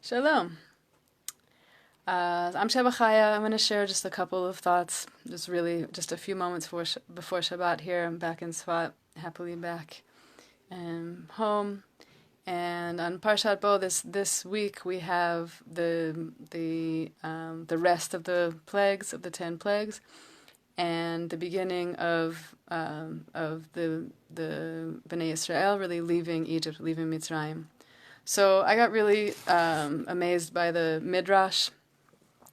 Shalom. I'm Sheba Chaya. I'm going to share just a couple of thoughts, just a few moments before Shabbat here. I'm back in Sfat, happily back home. And on Parshat Bo this week we have the rest of the plagues, of the 10 plagues, and the beginning of the Bnei Israel really leaving Egypt, leaving Mitzrayim. So I got really amazed by the Midrash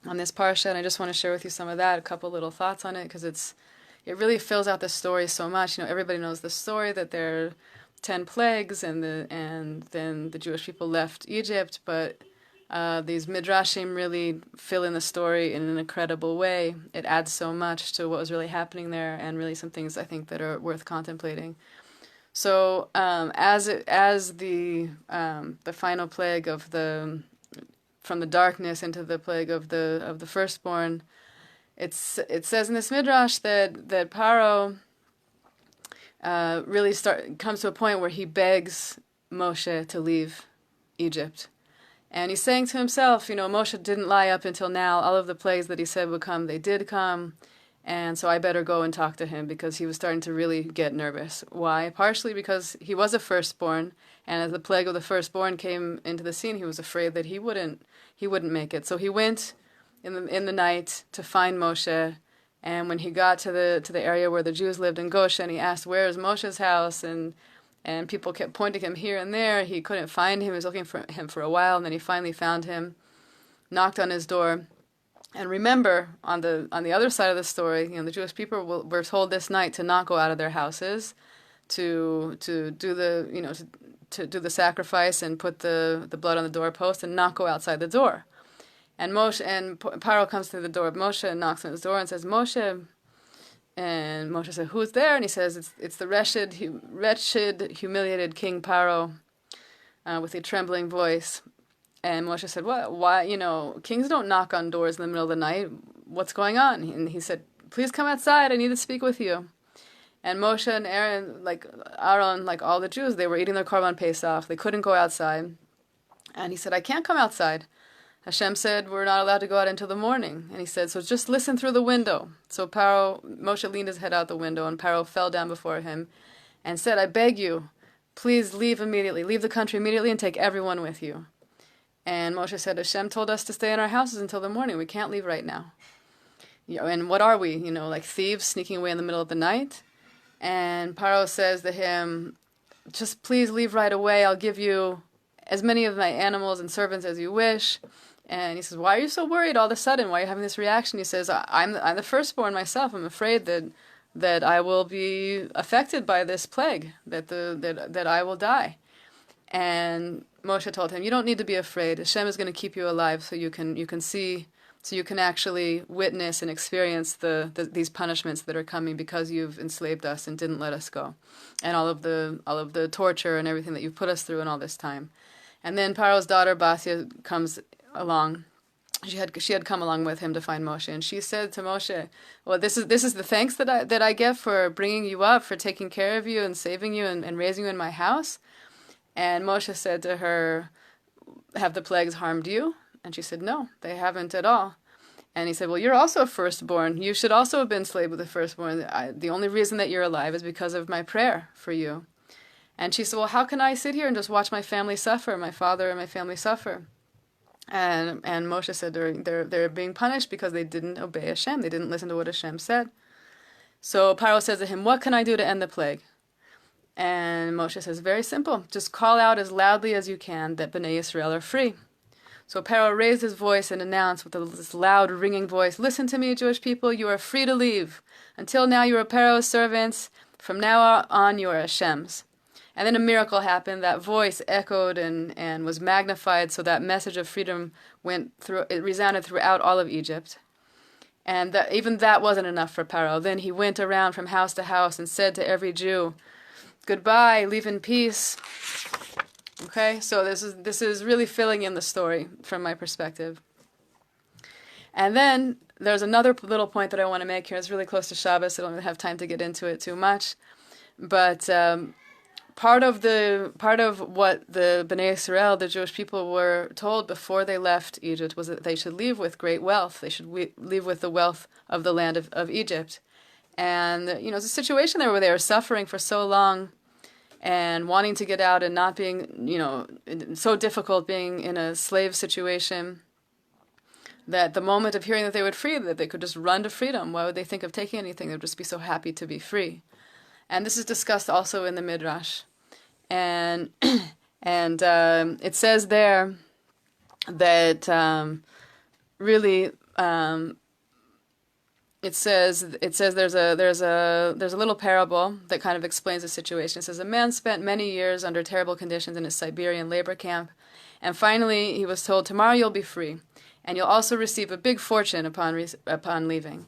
on this parsha, and I just want to share with you some of that, a couple little thoughts on it, because it really fills out the story so much. You know, everybody knows the story that there are 10 plagues, and then the Jewish people left Egypt, but these Midrashim really fill in the story in an incredible way. It adds so much to what was really happening there, and really some things I think that are worth contemplating. So as the final plague from the darkness into the plague of the firstborn, it says in this midrash that Paro really comes to a point where he begs Moshe to leave Egypt, and he's saying to himself, you know, Moshe didn't lie up until now. All of the plagues that he said would come, they did come. And so I better go and talk to him, because he was starting to really get nervous. Why? Partially because he was a firstborn, and as the plague of the firstborn came into the scene, he was afraid that he wouldn't make it. So he went in the night to find Moshe, and when he got to the area where the Jews lived in Goshen, he asked, "Where is Moshe's house?" And people kept pointing him here and there. He couldn't find him. He was looking for him for a while, and then he finally found him, knocked on his door. And remember, on the other side of the story, you know, the Jewish people were told this night to not go out of their houses, to do the sacrifice and put the blood on the doorpost, and not go outside the door. And Paro comes to the door of Moshe and knocks on his door and says, "Moshe." And Moshe said, "Who's there?" And he says, "It's the wretched, humiliated King Paro," with a trembling voice. And Moshe said, "What? Why? You know, kings don't knock on doors in the middle of the night. What's going on?" And he said, "Please come outside. I need to speak with you." And Moshe and Aaron, like all the Jews, they were eating their Korban Pesach. They couldn't go outside. And he said, "I can't come outside. Hashem said we're not allowed to go out until the morning." And he said, "So just listen through the window." So Moshe leaned his head out the window, and Paro fell down before him and said, "I beg you, please leave immediately. Leave the country immediately and take everyone with you." And Moshe said, "Hashem told us to stay in our houses until the morning. We can't leave right now. You know, and what are we? You know, like thieves sneaking away in the middle of the night?" And Paro says to him, "Just please leave right away. I'll give you as many of my animals and servants as you wish." And he says, "Why are you so worried all of a sudden? Why are you having this reaction?" He says, I'm the firstborn myself. I'm afraid that I will be affected by this plague, that I will die." And Moshe told him, "You don't need to be afraid. Hashem is going to keep you alive so you can see, so you can actually witness and experience these punishments that are coming because you've enslaved us and didn't let us go, and all of the torture and everything that you've put us through in all this time." And then Paro's daughter Basia comes along. She had come along with him to find Moshe, and she said to Moshe, "Well, this is the thanks that I get for bringing you up, for taking care of you and saving you and raising you in my house." And Moshe said to her, "Have the plagues harmed you?" And she said, "No, they haven't at all." And he said, "Well, you're also a firstborn. You should also have been enslaved with the firstborn. The only reason that you're alive is because of my prayer for you." And she said, "Well, how can I sit here and just watch my family suffer, my father and my family suffer?" And Moshe said they're being punished because they didn't obey Hashem. They didn't listen to what Hashem said. So Paro says to him, "What can I do to end the plague?" And Moshe says, "Very simple. Just call out as loudly as you can that Bnei Israel are free." So Paro raised his voice and announced with this loud, ringing voice, "Listen to me, Jewish people. You are free to leave. Until now, you were Paro's servants. From now on, you are Hashem's." And then a miracle happened. That voice echoed and was magnified, so that message of freedom it resounded throughout all of Egypt. And even that wasn't enough for Paro. Then he went around from house to house and said to every Jew, "Goodbye, leave in peace." Okay, so this is really filling in the story from my perspective. And then there's another little point that I want to make here. It's really close to Shabbos, so I don't have time to get into it too much. But part of what the Bnei Israel, the Jewish people, were told before they left Egypt was that they should leave with great wealth. They should leave with the wealth of the land of Egypt. And it's a situation there where they were suffering for so long and wanting to get out and not being, so difficult being in a slave situation, that the moment of hearing that they would free, that they could just run to freedom. Why would they think of taking anything? They would just be so happy to be free. And this is discussed also in the Midrash. And it says there that really it says there's a little parable that kind of explains the situation. It says a man spent many years under terrible conditions in a Siberian labor camp, and finally he was told, tomorrow you'll be free, and you'll also receive a big fortune upon leaving.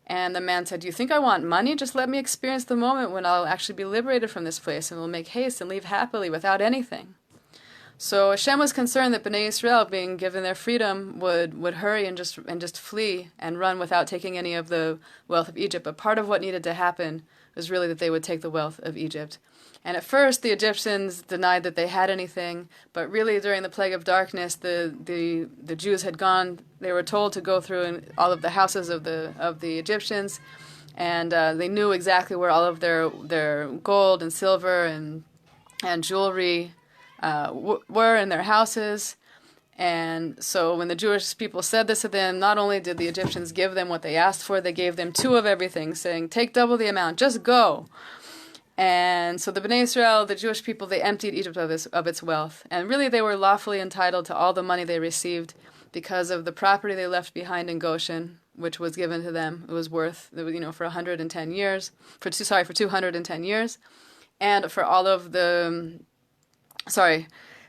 And the man said, do you think I want money? Just let me experience the moment when I'll actually be liberated from this place, and we'll make haste and leave happily without anything. So Hashem was concerned that Bnei Israel, being given their freedom, would hurry and just flee and run without taking any of the wealth of Egypt. But part of what needed to happen was really that they would take the wealth of Egypt. And at first the Egyptians denied that they had anything, but really during the plague of darkness, the Jews had gone. They were told to go through all of the houses of the Egyptians, and they knew exactly where all of their gold and silver and jewelry were in their houses. And so when the Jewish people said this to them, not only did the Egyptians give them what they asked for, they gave them 2 of everything, saying, take double the amount, just go. And so the Bnei Israel, the Jewish people, they emptied Egypt of its wealth. And really they were lawfully entitled to all the money they received because of the property they left behind in Goshen, which was given to them. It was worth, for 110 years, for 210 years. And for all of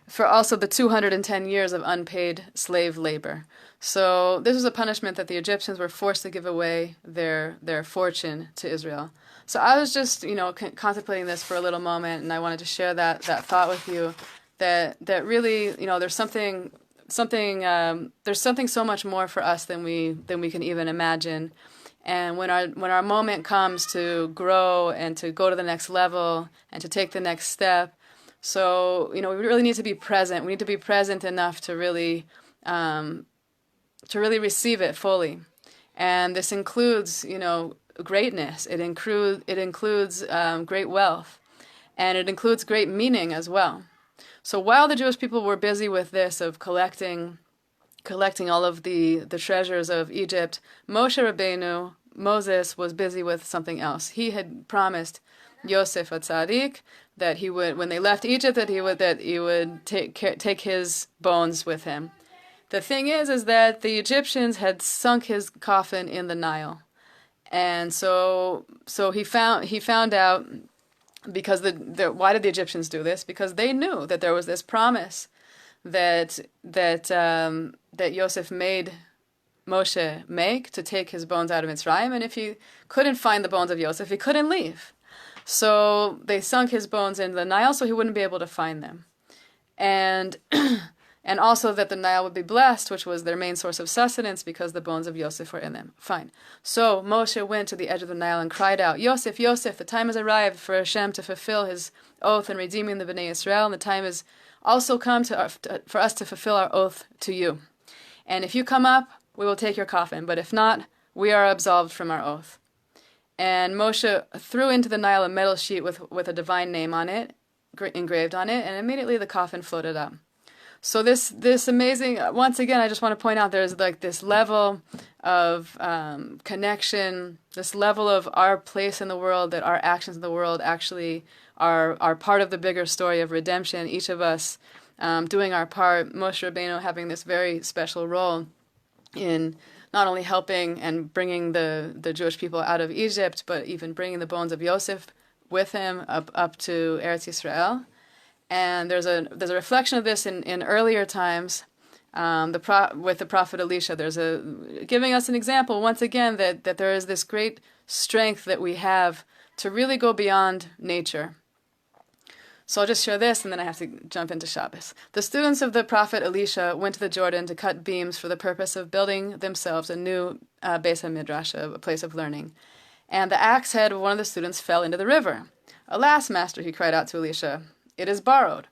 for also the 210 years of unpaid slave labor. So this was a punishment that the Egyptians were forced to give away their fortune to Israel. So I was just, contemplating this for a little moment, and I wanted to share that thought with you, that really, there's something so much more for us than we can even imagine. And when our moment comes to grow and to go to the next level and to take the next step, so we really need to be present. We need to be present enough to really receive it fully, and this includes greatness. It includes great wealth, and it includes great meaning as well. So while the Jewish people were busy with this of collecting all of the treasures of Egypt, Moshe Rabbeinu, Moses, was busy with something else. He had promised Yosef HaTzadik that he would, when they left Egypt, that he would take his bones with him. The thing is that the Egyptians had sunk his coffin in the Nile, and so he found out, because why did the Egyptians do this? Because they knew that there was this promise that Yosef made Moshe make to take his bones out of Mitzrayim, and if he couldn't find the bones of Yosef, he couldn't leave. So they sunk his bones in the Nile so he wouldn't be able to find them. And also that the Nile would be blessed, which was their main source of sustenance, because the bones of Yosef were in them. Fine. So Moshe went to the edge of the Nile and cried out, Yosef, Yosef, the time has arrived for Hashem to fulfill his oath in redeeming the Bnei Israel, and the time has also come for us to fulfill our oath to you. And if you come up, we will take your coffin, but if not, we are absolved from our oath. And Moshe threw into the Nile a metal sheet with a divine name on it, engraved on it, and immediately the coffin floated up. So this amazing, once again, I just want to point out there's like this level of connection, this level of our place in the world, that our actions in the world actually are part of the bigger story of redemption, each of us doing our part, Moshe Rabbeinu having this very special role in not only helping and bringing the Jewish people out of Egypt, but even bringing the bones of Yosef with him up to Eretz Yisrael. And there's a reflection of this in earlier times with the prophet Elisha. There's giving us an example once again that there is this great strength that we have to really go beyond nature. So I'll just share this, and then I have to jump into Shabbos. The students of the prophet Elisha went to the Jordan to cut beams for the purpose of building themselves a new Beis HaMidrash, a place of learning. And the axe head of one of the students fell into the river. Alas, master, he cried out to Elisha, it is borrowed.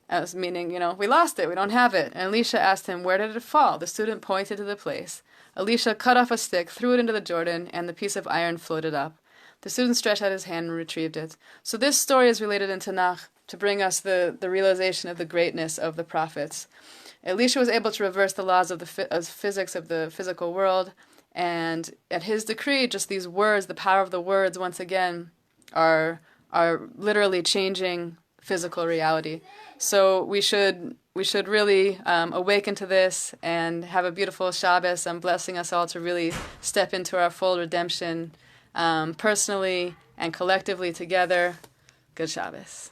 As meaning, we lost it, we don't have it. And Elisha asked him, where did it fall? The student pointed to the place. Elisha cut off a stick, threw it into the Jordan, and the piece of iron floated up. The student stretched out his hand and retrieved it. So this story is related in Tanakh to bring us the realization of the greatness of the prophets. Elisha was able to reverse the laws of the physics of the physical world, and at his decree, just these words, the power of the words, once again, are literally changing physical reality. So we should really awaken to this and have a beautiful Shabbos. I'm blessing us all to really step into our full redemption personally and collectively together. Good Shabbos.